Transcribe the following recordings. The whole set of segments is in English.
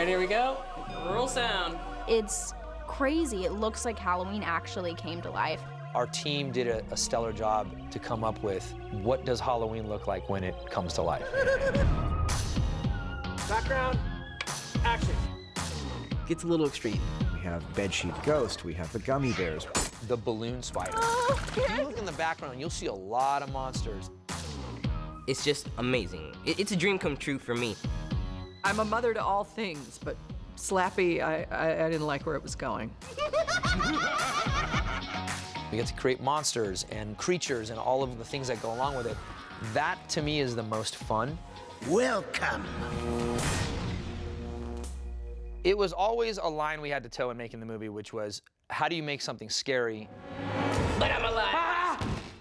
right, here we go. Roll sound. It's crazy. It looks like Halloween actually came to life. Our team did a stellar job to come up with what does Halloween look like when it comes to life. Background, action. Gets a little extreme. We have Bedsheet Ghost, we have the Gummy Bears. The balloon spider. If you look in the background, you'll see a lot of monsters. It's just amazing. It's a dream come true for me. I'm a mother to all things, but Slappy, I didn't like where it was going. We get to create monsters and creatures and all of the things that go along with it. That, to me, is the most fun. Welcome. It was always a line we had to toe in making the movie, which was, how do you make something scary, But I'm alive.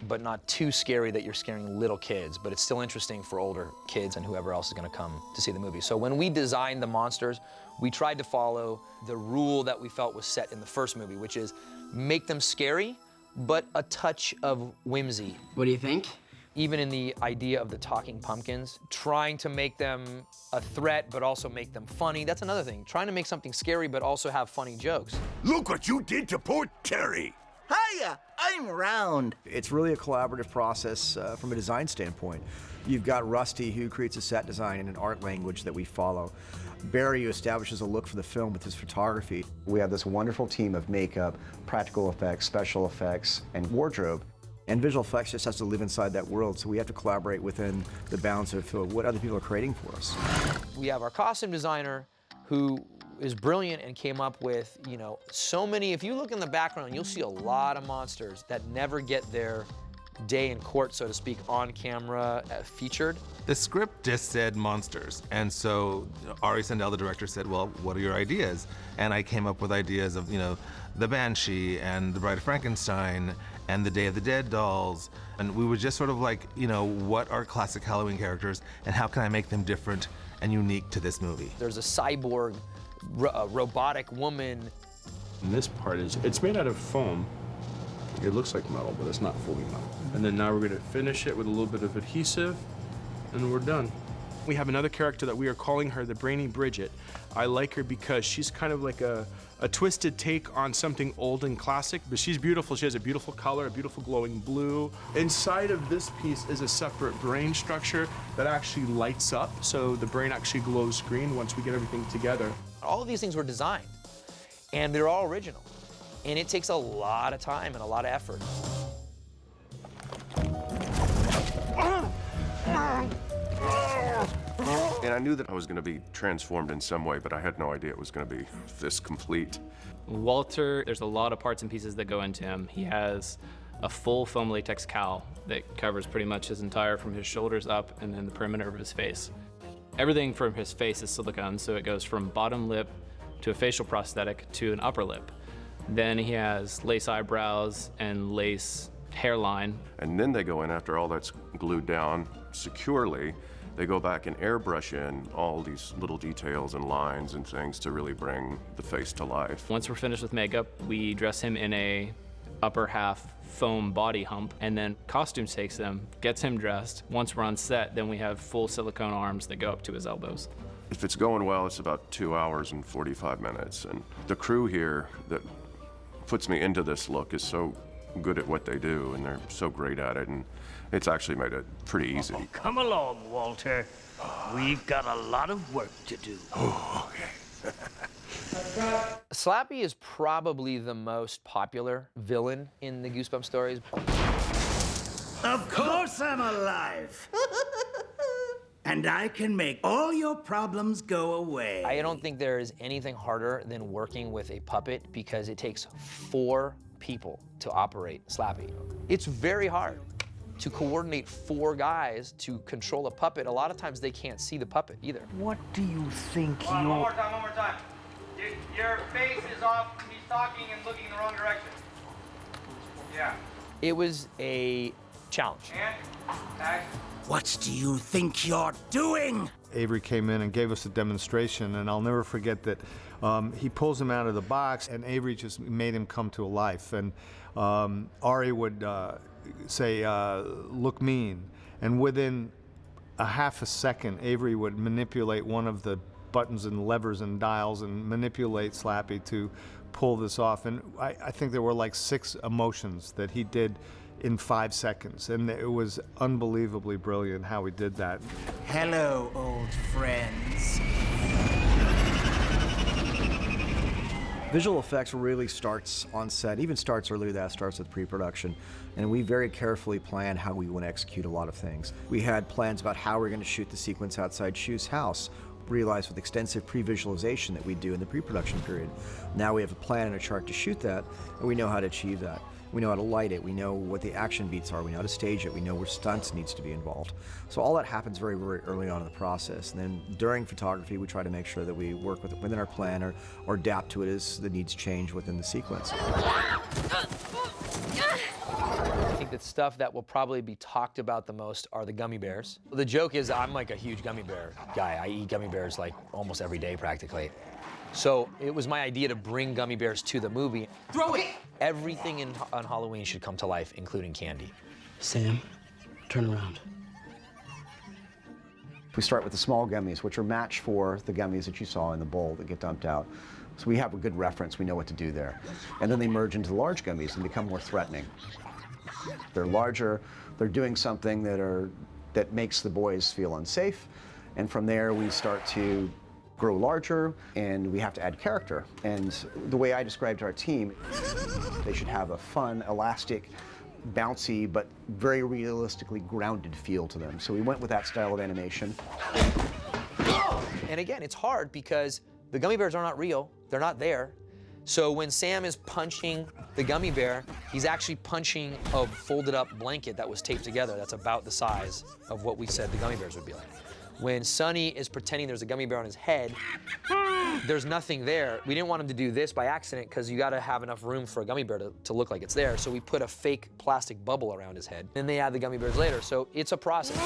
but not too scary that you're scaring little kids, but it's still interesting for older kids and whoever else is gonna come to see the movie. So when we designed the monsters, we tried to follow the rule that we felt was set in the first movie, which is make them scary, but a touch of whimsy. What do you think? Even in the idea of the talking pumpkins, trying to make them a threat, but also make them funny. That's another thing, trying to make something scary, but also have funny jokes. Look what you did to poor Terry. Hiya, I'm Round. It's really a collaborative process from a design standpoint. You've got Rusty, who creates a set design and an art language that we follow. Barry, who establishes a look for the film with his photography. We have this wonderful team of makeup, practical effects, special effects, and wardrobe. And visual effects just has to live inside that world, so we have to collaborate within the bounds of what other people are creating for us. We have our costume designer who is brilliant and came up with, so many, if you look in the background, you'll see a lot of monsters that never get their day in court, so to speak, on camera featured. The script just said monsters, and so Ari Sandel, the director, said, well, what are your ideas? And I came up with ideas of, the Banshee and the Bride of Frankenstein and the Day of the Dead dolls. And we were just sort of like, what are classic Halloween characters and how can I make them different and unique to this movie? There's a cyborg, robotic woman. And this part it's made out of foam. It looks like metal, but it's not fully metal. And then now we're gonna finish it with a little bit of adhesive, and we're done. We have another character that we are calling her the Brainy Bridget. I like her because she's kind of like a twisted take on something old and classic, but she's beautiful. She has a beautiful color, a beautiful glowing blue. Inside of this piece is a separate brain structure that actually lights up, so the brain actually glows green once we get everything together. All of these things were designed, and they're all original. And it takes a lot of time and a lot of effort. And I knew that I was going to be transformed in some way, but I had no idea it was going to be this complete. Walter, there's a lot of parts and pieces that go into him. He has a full foam latex cowl that covers pretty much his entire, from his shoulders up and then the perimeter of his face. Everything from his face is silicone, so it goes from bottom lip to a facial prosthetic to an upper lip. Then he has lace eyebrows and lace hairline. And then they go in, after all that's glued down securely, they go back and airbrush in all these little details and lines and things to really bring the face to life. Once we're finished with makeup, we dress him in a upper half foam body hump, and then costumes takes him, gets him dressed. Once we're on set, then we have full silicone arms that go up to his elbows. If it's going well, it's about 2 hours and 45 minutes. And the crew here that puts me into this look is so good at what they do, and they're so great at it, and it's actually made it pretty easy. Oh, come along, Walter. We've got a lot of work to do. Oh, okay. Slappy is probably the most popular villain in the Goosebumps stories. Of course I'm alive. And I can make all your problems go away. I don't think there is anything harder than working with a puppet because it takes 4 people to operate Slappy. It's very hard to coordinate 4 guys to control a puppet. A lot of times they can't see the puppet either. What do you think One more time. Your face is off. He's talking and looking in the wrong direction. Yeah. It was a challenge. And action. What do you think you're doing? Avery came in and gave us a demonstration, and I'll never forget that he pulls him out of the box, and Avery just made him come to life. And Ari would say, look mean. And within a half a second, Avery would manipulate one of the buttons and levers and dials and manipulate Slappy to pull this off. And I think there were like 6 emotions that he did in 5 seconds, and it was unbelievably brilliant how he did that. Hello, old friends. Visual effects really starts on set, even starts earlier than that, starts with pre-production. And we very carefully plan how we want to execute a lot of things. We had plans about how we're going to shoot the sequence outside Shu's house, realized with extensive pre-visualization that we do in the pre-production period. Now we have a plan and a chart to shoot that, and we know how to achieve that. We know how to light it, we know what the action beats are, we know how to stage it, we know where stunts needs to be involved. So all that happens very, very early on in the process. And then during photography, we try to make sure that we work within our plan or adapt to it as the needs change within the sequence. I think that stuff that will probably be talked about the most are the gummy bears. The joke is I'm like a huge gummy bear guy. I eat gummy bears like almost every day practically. So it was my idea to bring gummy bears to the movie. Throw it! Everything on Halloween should come to life, including candy. Sam, turn around. We start with the small gummies, which are matched for the gummies that you saw in the bowl that get dumped out. So we have a good reference, we know what to do there. And then they merge into the large gummies and become more threatening. They're larger, they're doing something that makes the boys feel unsafe. And from there, we start to grow larger, and we have to add character. And the way I described to our team, they should have a fun, elastic, bouncy, but very realistically grounded feel to them. So we went with that style of animation. And again, it's hard because the gummy bears are not real, they're not there. So when Sam is punching the gummy bear, he's actually punching a folded up blanket that was taped together that's about the size of what we said the gummy bears would be like. When Sonny is pretending there's a gummy bear on his head, there's nothing there. We didn't want him to do this by accident because you gotta have enough room for a gummy bear to look like it's there. So we put a fake plastic bubble around his head. Then they add the gummy bears later. So it's a process.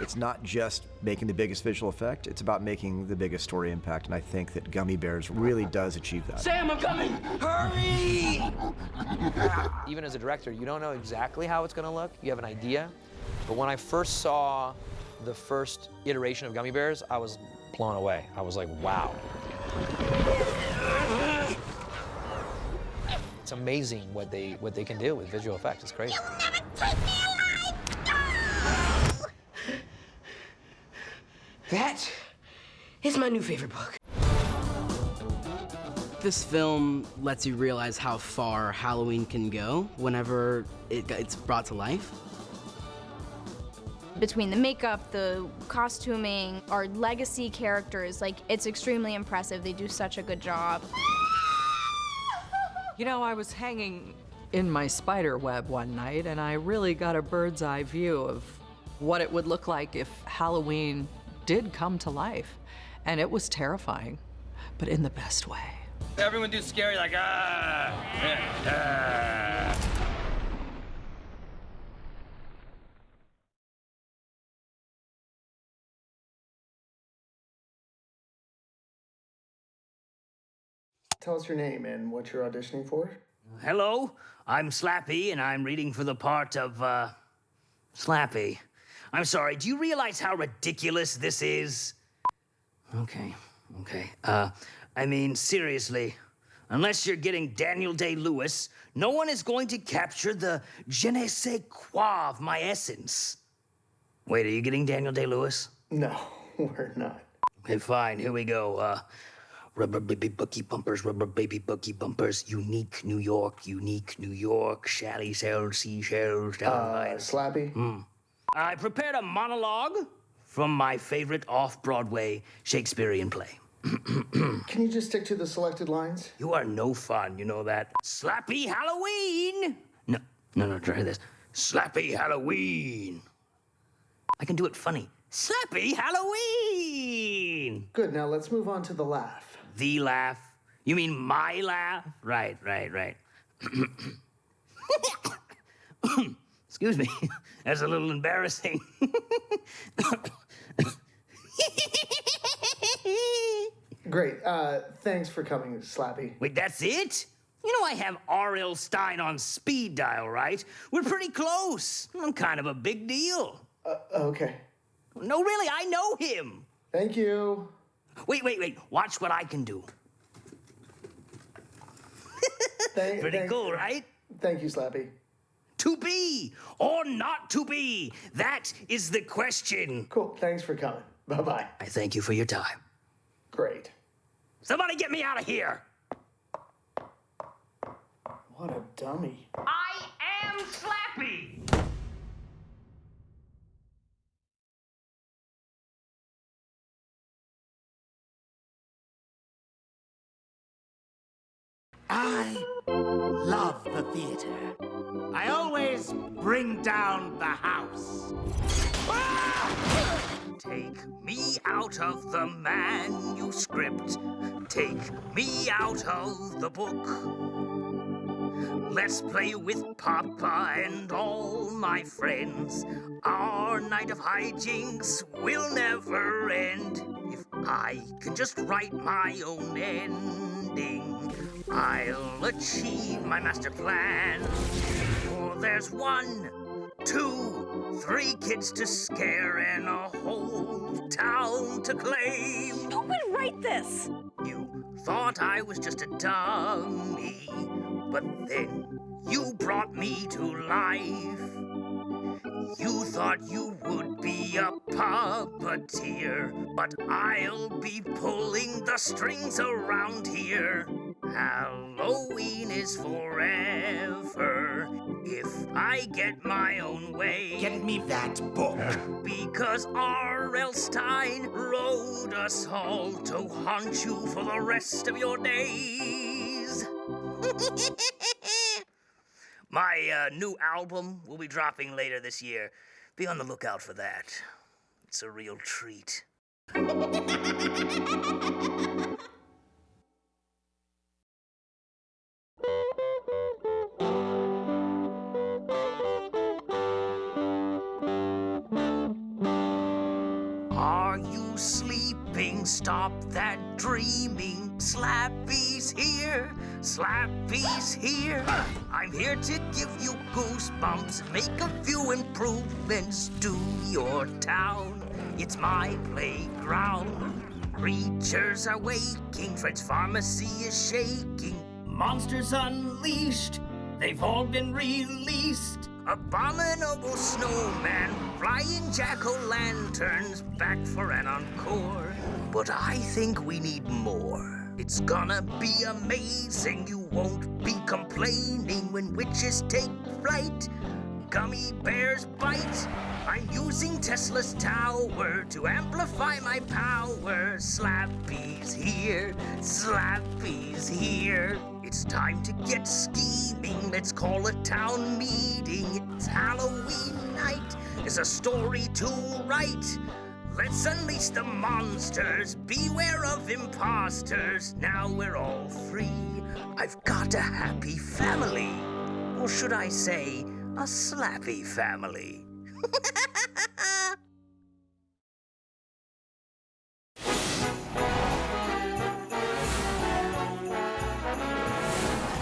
It's not just making the biggest visual effect, it's about making the biggest story impact. And I think that Gummy Bears really does achieve that. Sam, I'm coming! Hurry! Even as a director, you don't know exactly how it's gonna look. You have an idea. But when I first saw the first iteration of Gummy Bears, I was blown away. I was like, wow. It's amazing what they can do with visual effects. It's crazy. That is my new favorite book. This film lets you realize how far Halloween can go whenever it's brought to life. Between the makeup, the costuming, our legacy characters, like, it's extremely impressive. They do such a good job. You know, I was hanging in my spider web one night, and I really got a bird's eye view of what it would look like if Halloween did come to life. And it was terrifying, but in the best way. Everyone do scary like, ah. Tell us your name and what you're auditioning for. Hello, I'm Slappy, and I'm reading for the part of, Slappy. I'm sorry, do you realize how ridiculous this is? Okay. I mean, seriously, unless you're getting Daniel Day-Lewis, no one is going to capture the je ne sais quoi of my essence. Wait, are you getting Daniel Day-Lewis? No, we're not. Okay, fine, here we go. Rubber baby bucky bumpers, unique New York, shally cells, seashells, down by Slappy? I prepared a monologue from my favorite off-Broadway Shakespearean play. Can you just stick to the selected lines? You are no fun, you know that. Slappy Halloween! No, try this. Slappy Halloween! I can do it funny. Slappy Halloween! Good, now let's move on to the laugh. The laugh? You mean my laugh? Right. Excuse me, that's a little embarrassing. Great, thanks for coming, Slappy. Wait, that's it? You know I have R.L. Stein on speed dial, right? We're pretty close. I'm kind of a big deal. Okay. No, really, I know him. Thank you. Wait. Watch what I can do. Pretty cool, right? Thank you, Slappy. To be or not to be? That is the question. Cool. Thanks for coming. Bye-bye. I thank you for your time. Great. Somebody get me out of here. What a dummy. I am Slappy. I love the theater. I always bring down the house. Take me out of the manuscript. Take me out of the book. Let's play with Papa and all my friends. Our night of hijinks will never end. If I can just write my own ending, I'll achieve my master plan. For there's 1, 2, 3 kids to scare and a whole town to claim. Who would write this? You thought I was just a dummy, but then you brought me to life. You thought you would be a puppeteer, but I'll be pulling the strings around here. Halloween is forever if I get my own way. Get me that book. Because R.L. Stein wrote us all to haunt you for the rest of your days. My new album will be dropping later this year. Be on the lookout for that. It's a real treat. Are you sleeping? Stop that dreaming. Slappy's here. Slappy's here. I'm here to give you goosebumps, make a few improvements to your town. It's my playground. Creatures are waking, Fred's pharmacy is shaking. Monsters unleashed, they've all been released. Abominable snowman, flying jack-o'-lanterns, back for an encore. But I think we need more. It's gonna be amazing, you won't be complaining when witches take flight. Gummy bears bite. I'm using Tesla's tower to amplify my power. Slappy's here, Slappy's here. It's time to get scheming, let's call a town meeting. It's Halloween night, there's a story to write. Let's unleash the monsters, beware of imposters. Now we're all free, I've got a happy family. Or should I say, a Slappy family.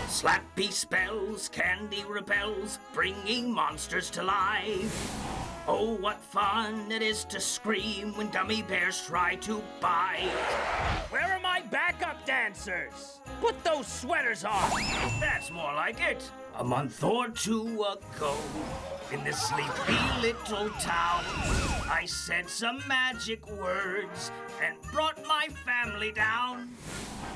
Slappy spells, candy repels, bringing monsters to life. Oh, what fun it is to scream when gummy bears try to bite. Where are my backup dancers? Put those sweaters on. That's more like it. A month or 2 ago, in this sleepy little town, I said some magic words and brought my family down.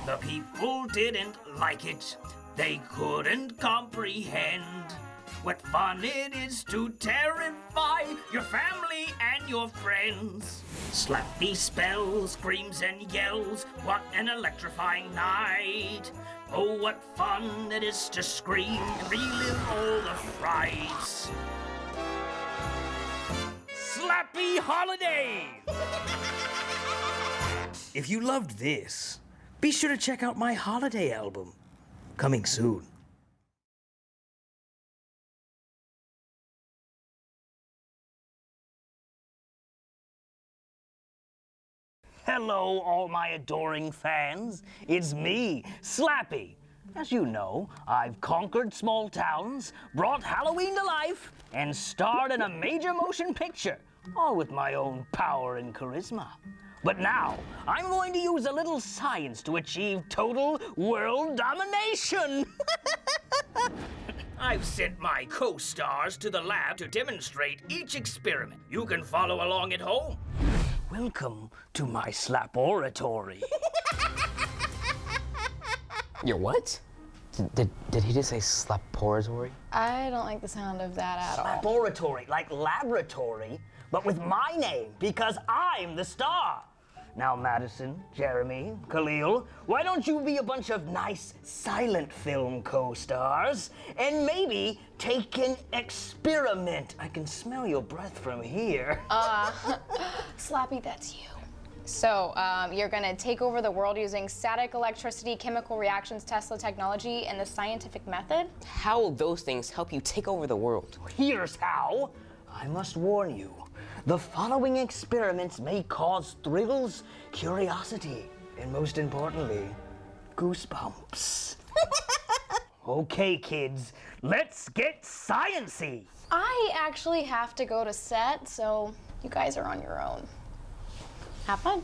The people didn't like it. They couldn't comprehend what fun it is to terrify your family and your friends. Slappy spells, screams and yells, what an electrifying night. Oh, what fun it is to scream and relive all the frights. Slappy holidays! If you loved this, be sure to check out my holiday album. Coming soon. Hello, all my adoring fans. It's me, Slappy. As you know, I've conquered small towns, brought Halloween to life, and starred in a major motion picture, all with my own power and charisma. But now, I'm going to use a little science to achieve total world domination. I've sent my co-stars to the lab to demonstrate each experiment. You can follow along at home. Welcome to my slaporatory. Your what? Did he just say slaporatory? I don't like the sound of that at all. Slaporatory, like laboratory, but with my name, because I'm the star. Now, Madison, Jeremy, Khalil, why don't you be a bunch of nice silent film co-stars and maybe take an experiment? I can smell your breath from here. Slappy, that's you. So, you're gonna take over the world using static electricity, chemical reactions, Tesla technology, and the scientific method? How will those things help you take over the world? Here's how. I must warn you. The following experiments may cause thrills, curiosity, and most importantly, goosebumps. Okay, kids, let's get science-y. I actually have to go to set, so you guys are on your own. Have fun.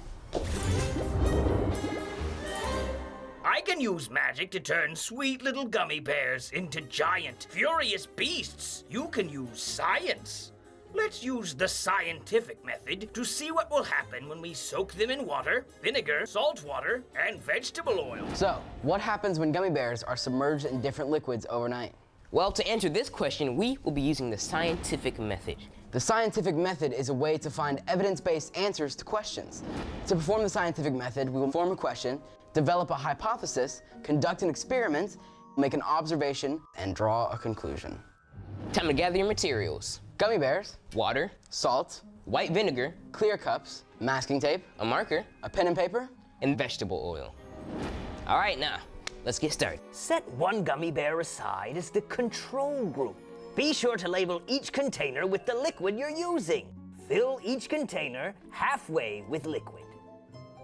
I can use magic to turn sweet little gummy bears into giant, furious beasts. You can use science. Let's use the scientific method to see what will happen when we soak them in water, vinegar, salt water, and vegetable oil. So, what happens when gummy bears are submerged in different liquids overnight? Well, to answer this question, we will be using the scientific method. The scientific method is a way to find evidence-based answers to questions. To perform the scientific method, we will form a question, develop a hypothesis, conduct an experiment, make an observation, and draw a conclusion. Time to gather your materials. Gummy bears, Water, salt, white vinegar, clear cups, masking tape, a marker, a pen and paper, and vegetable oil. All right, now, let's get started. Set one gummy bear aside as the control group. Be sure to label each container with the liquid you're using. Fill each container halfway with liquid.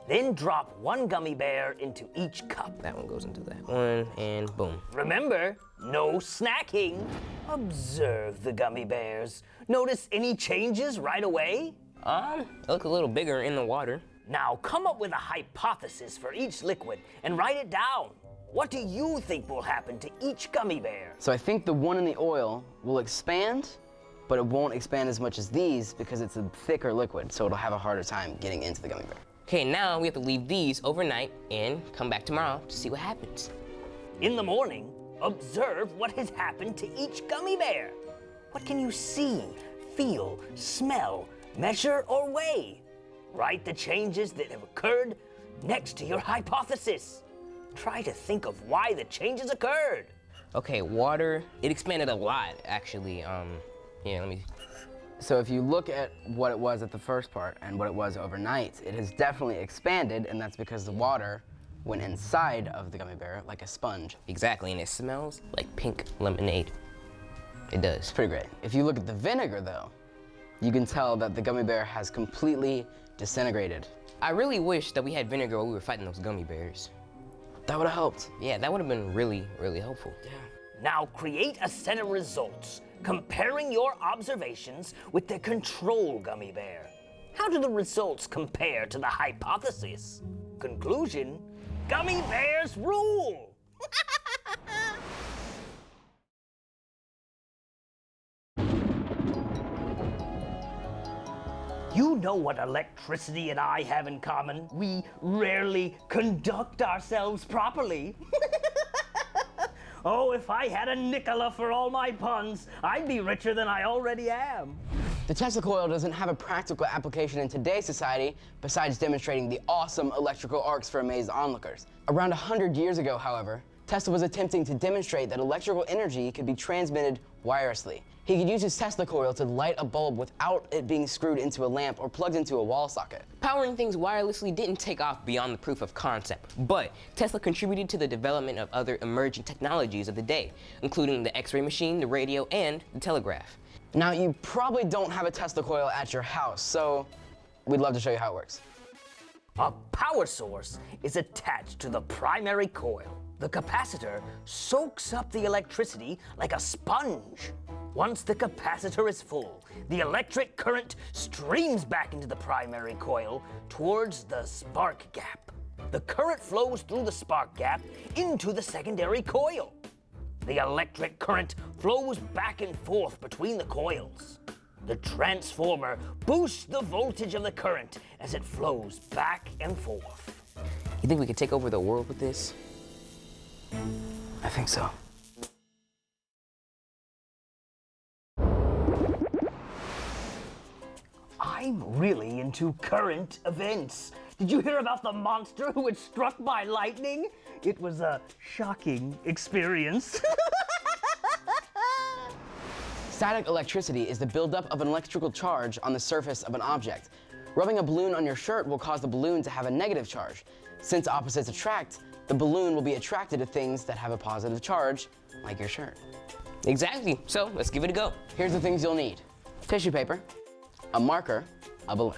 Then drop one gummy bear into each cup. That one goes into that one, and boom. Remember, no snacking. Observe the gummy bears. Notice any changes right away? They look a little bigger in the water. Now come up with a hypothesis for each liquid and write it down. What do you think will happen to each gummy bear? So I think the one in the oil will expand, but it won't expand as much as these because it's a thicker liquid, so it'll have a harder time getting into the gummy bear. Okay, now we have to leave these overnight and come back tomorrow to see what happens. In the morning, observe what has happened to each gummy bear. What can you see, feel, smell, measure, or weigh? Write the changes that have occurred next to your hypothesis. Try to think of why the changes occurred. Okay, water, it expanded a lot, actually. So if you look at what it was at the first part and what it was overnight, it has definitely expanded, and that's because the water went inside of the gummy bear like a sponge. Exactly, and it smells like pink lemonade. It does. It's pretty great. If you look at the vinegar, though, you can tell that the gummy bear has completely disintegrated. I really wish that we had vinegar while we were fighting those gummy bears. That would have helped. Yeah, that would have been really, really helpful. Yeah. Now create a set of results, comparing your observations with the control gummy bear. How do the results compare to the hypothesis? Conclusion, gummy bears rule! You know what electricity and I have in common? We rarely conduct ourselves properly. Oh, if I had a Nikola for all my puns, I'd be richer than I already am. The Tesla coil doesn't have a practical application in today's society besides demonstrating the awesome electrical arcs for amazed onlookers. Around 100 years ago, however, Tesla was attempting to demonstrate that electrical energy could be transmitted wirelessly. He could use his Tesla coil to light a bulb without it being screwed into a lamp or plugged into a wall socket. Powering things wirelessly didn't take off beyond the proof of concept, but Tesla contributed to the development of other emerging technologies of the day, including the X-ray machine, the radio, and the telegraph. Now, you probably don't have a Tesla coil at your house, so we'd love to show you how it works. A power source is attached to the primary coil. The capacitor soaks up the electricity like a sponge. Once the capacitor is full, the electric current streams back into the primary coil towards the spark gap. The current flows through the spark gap into the secondary coil. The electric current flows back and forth between the coils. The transformer boosts the voltage of the current as it flows back and forth. You think we could take over the world with this? I think so. I'm really into current events. Did you hear about the monster who was struck by lightning? It was a shocking experience. Static electricity is the buildup of an electrical charge on the surface of an object. Rubbing a balloon on your shirt will cause the balloon to have a negative charge. Since opposites attract, the balloon will be attracted to things that have a positive charge, like your shirt. Exactly. So let's give it a go. Here's the things you'll need: tissue paper, a marker, a balloon.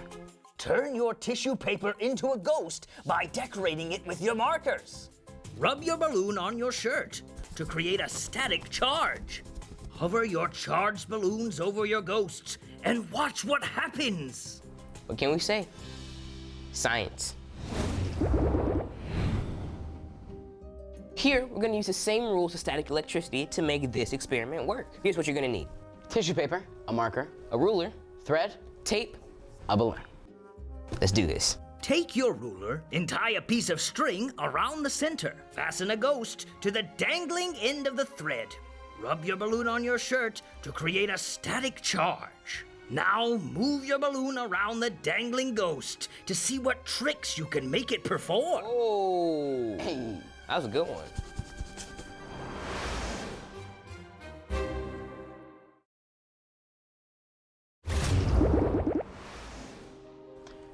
Turn your tissue paper into a ghost by decorating it with your markers. Rub your balloon on your shirt to create a static charge. Hover your charged balloons over your ghosts and watch what happens. What can we say? Science. Here, we're gonna use the same rules of static electricity to make this experiment work. Here's what you're gonna need: tissue paper, a marker, a ruler, thread, tape, a balloon. Let's do this. Take your ruler and tie a piece of string around the center. Fasten a ghost to the dangling end of the thread. Rub your balloon on your shirt to create a static charge. Now move your balloon around the dangling ghost to see what tricks you can make it perform. Oh, hey, that was a good one.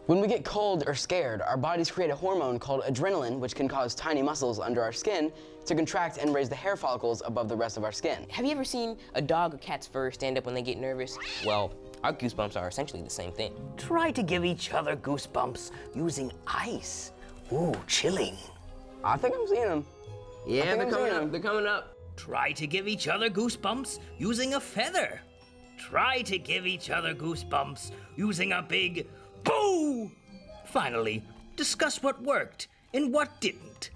When we get cold or scared, our bodies create a hormone called adrenaline, which can cause tiny muscles under our skin to contract and raise the hair follicles above the rest of our skin. Have you ever seen a dog or cat's fur stand up when they get nervous? Well, our goosebumps are essentially the same thing. Try to give each other goosebumps using ice. Ooh, chilling. I think I'm seeing them. Yeah, they're coming up. They're coming up. Try to give each other goosebumps using a feather. Try to give each other goosebumps using a big boo! Finally, discuss what worked and what didn't.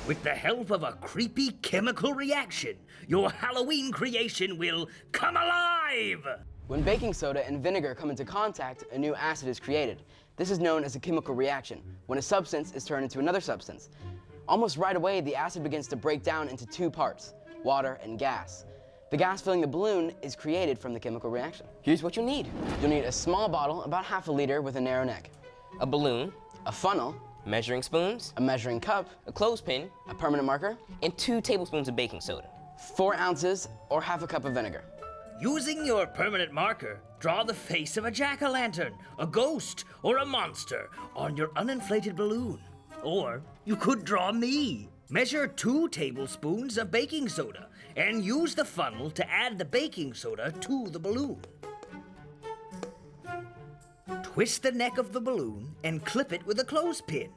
With the help of a creepy chemical reaction, your Halloween creation will come alive! When baking soda and vinegar come into contact, a new acid is created. This is known as a chemical reaction, when a substance is turned into another substance. Almost right away, the acid begins to break down into two parts, water and gas. The gas filling the balloon is created from the chemical reaction. Here's what you'll need. You'll need a small bottle, about half a liter, with a narrow neck. A balloon. A funnel. Measuring spoons. A measuring cup. A clothespin. A permanent marker. And 2 tablespoons of baking soda. 4 ounces or half a cup of vinegar. Using your permanent marker, draw the face of a jack-o'-lantern, a ghost, or a monster on your uninflated balloon. Or you could draw me. Measure 2 tablespoons of baking soda and use the funnel to add the baking soda to the balloon. Twist the neck of the balloon and clip it with a clothespin.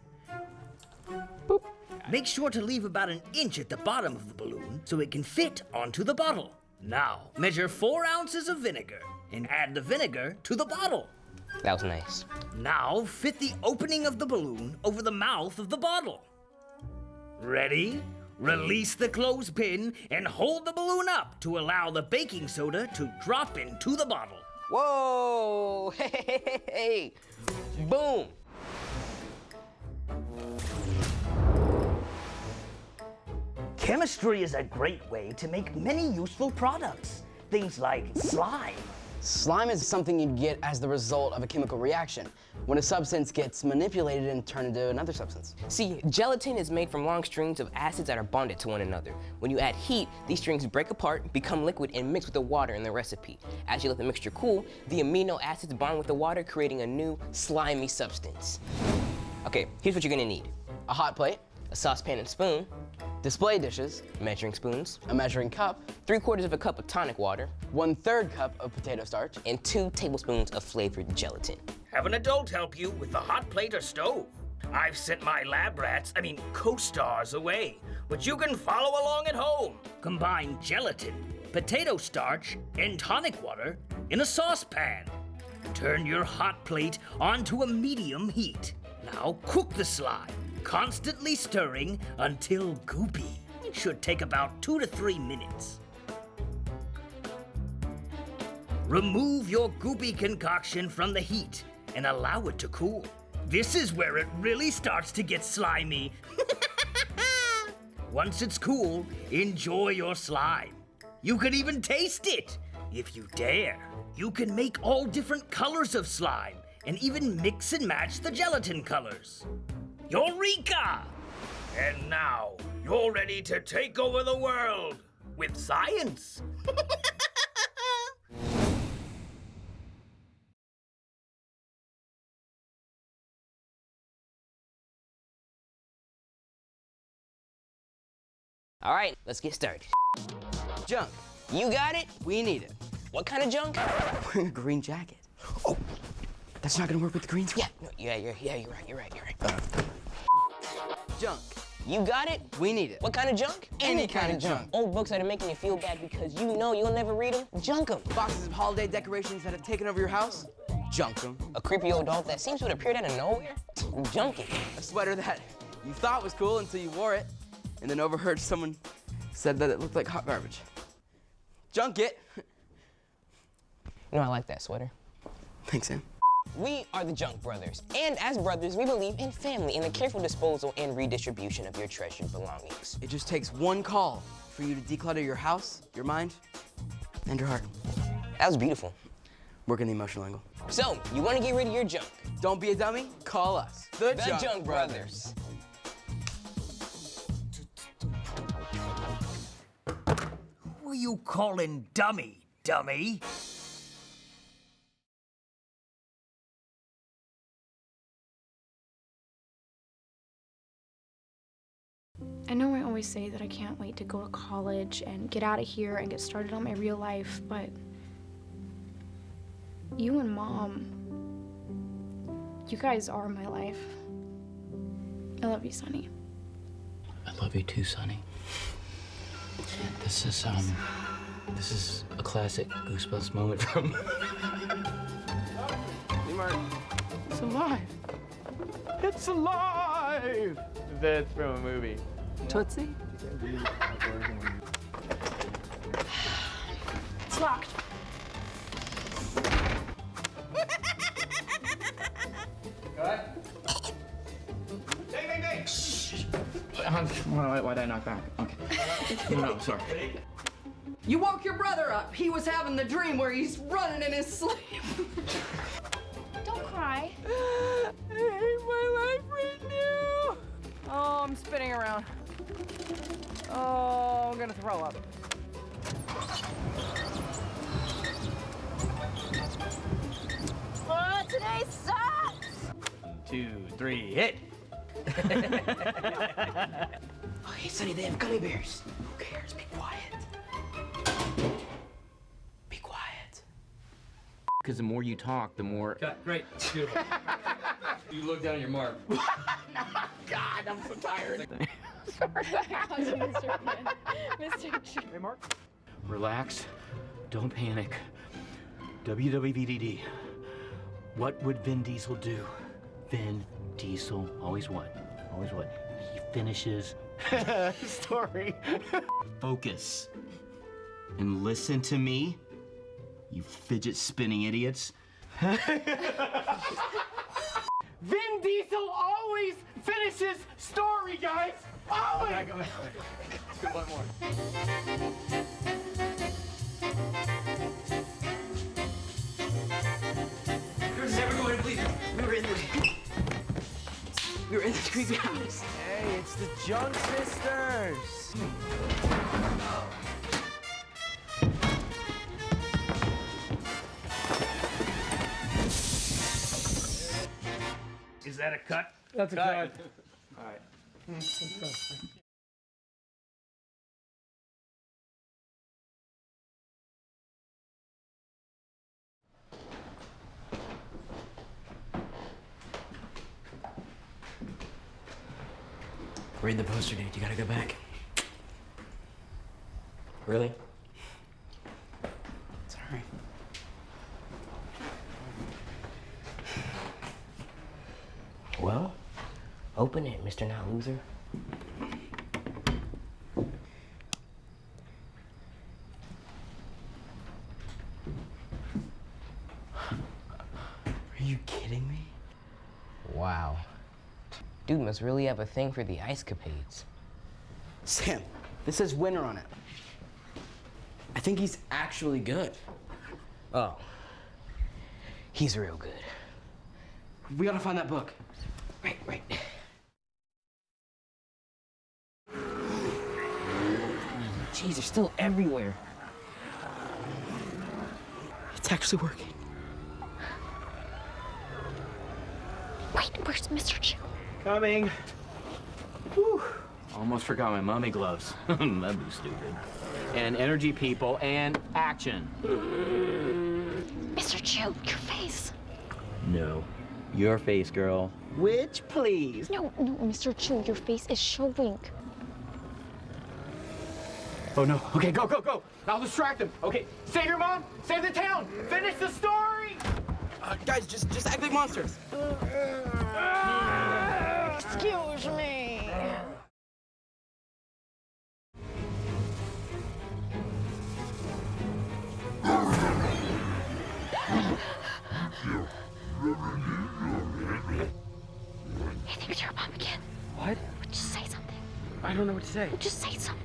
Boop. Make sure to leave about an inch at the bottom of the balloon so it can fit onto the bottle. Now, measure 4 ounces of vinegar and add the vinegar to the bottle. That was nice. Now, fit the opening of the balloon over the mouth of the bottle. Ready? Release the clothespin and hold the balloon up to allow the baking soda to drop into the bottle. Whoa! Hey! Boom! Chemistry is a great way to make many useful products. Things like slime. Slime is something you'd get as the result of a chemical reaction, when a substance gets manipulated and turned into another substance. See, gelatin is made from long strings of acids that are bonded to one another. When you add heat, these strings break apart, become liquid, and mix with the water in the recipe. As you let the mixture cool, the amino acids bond with the water, creating a new slimy substance. Okay, here's what you're gonna need. A hot plate. A saucepan and spoon. Display dishes. Measuring spoons. A measuring cup. 3/4 of a cup of tonic water. 1/3 cup of potato starch. And 2 tablespoons of flavored gelatin. Have an adult help you with the hot plate or stove. I've sent my lab rats, co-stars away, but you can follow along at home. Combine gelatin, potato starch, and tonic water in a saucepan. Turn your hot plate onto a medium heat. Now cook the slime, constantly stirring until goopy. It should take about 2 to 3 minutes. Remove your goopy concoction from the heat and allow it to cool. This is where it really starts to get slimy. Once it's cool, enjoy your slime. You can even taste it, if you dare. You can make all different colors of slime and even mix and match the gelatin colors. Eureka! And now, you're ready to take over the world with science. All right, let's get started. Junk. You got it? We need it. What kind of junk? Wearing a green jacket. Oh, that's not gonna work with the green screen. Yeah, you're right. Junk. You got it? We need it. What kind of junk? Any kind of junk. Old books that are making you feel bad because you know you'll never read them? Junk them. Boxes of holiday decorations that have taken over your house? Junk them. A creepy old doll that seems to have appeared out of nowhere? Junk it. A sweater that you thought was cool until you wore it, and then overheard someone said that it looked like hot garbage. Junk it. You know, I like that sweater. Thanks, Sam. We are the Junk Brothers, and as brothers, we believe in family and the careful disposal and redistribution of your treasured belongings. It just takes one call for you to declutter your house, your mind, and your heart. That was beautiful. Working the emotional angle. So, you want to get rid of your junk? Don't be a dummy, call us. The Junk Brothers. Who are you calling dummy, dummy? I know I always say that I can't wait to go to college and get out of here and get started on my real life, but you and Mom, you guys are my life. I love you, Sonny. I love you too, Sonny. This is a classic Goosebumps moment from. It's alive. It's alive. That's from a movie. Tootsie? It's locked. Why'd I knock back? Okay. No, sorry. You woke your brother up. He was having the dream where he's running in his sleep. Don't cry. I hate my life right now. Oh, I'm spinning around. Oh, I'm gonna throw up. Oh, today sucks. 2, 3, hit. Oh, hey, Sonny, they have gummy bears. Who cares? Be quiet. Be quiet. Because the more you talk, the more. Cut. Great. Beautiful. You look down at your mark. God, I'm so tired. Hey, Mark. Relax. Don't panic. WWVDD. What would Vin Diesel do? Vin Diesel always what? Always what? He finishes Story. Focus. And listen to me, you fidget spinning idiots. Vin Diesel always finishes story, guys. Always. Okay, let's do one more. You're never going to believe it. We were in this creepy house. Hey, it's the Junk Sisters. Is that a cut? That's a cut. All right. Let's go. Read the poster, dude. You gotta go back. Really? It's all right. Well, open it, Mr. Not Loser. Are you kidding me? Wow. Dude must really have a thing for the ice capades. Sam, this says winner on it. I think he's actually good. Oh. He's real good. We gotta find that book. Right. Jeez, they're still everywhere. It's actually working. Wait, where's Mr. Chu? Coming. Whew. Almost forgot my mummy gloves. That'd be stupid. And energy people and action. Mr. Chu, your face. No. Your face, girl. Which, please? No, Mr. Chu, your face is showing. Oh no. Okay, go, go, go. I'll distract him. Okay, save your mom, save the town, finish the story. Guys, just act like monsters. Excuse me. I think it's your mom again. What? Just say something. I don't know what to say. Just say something.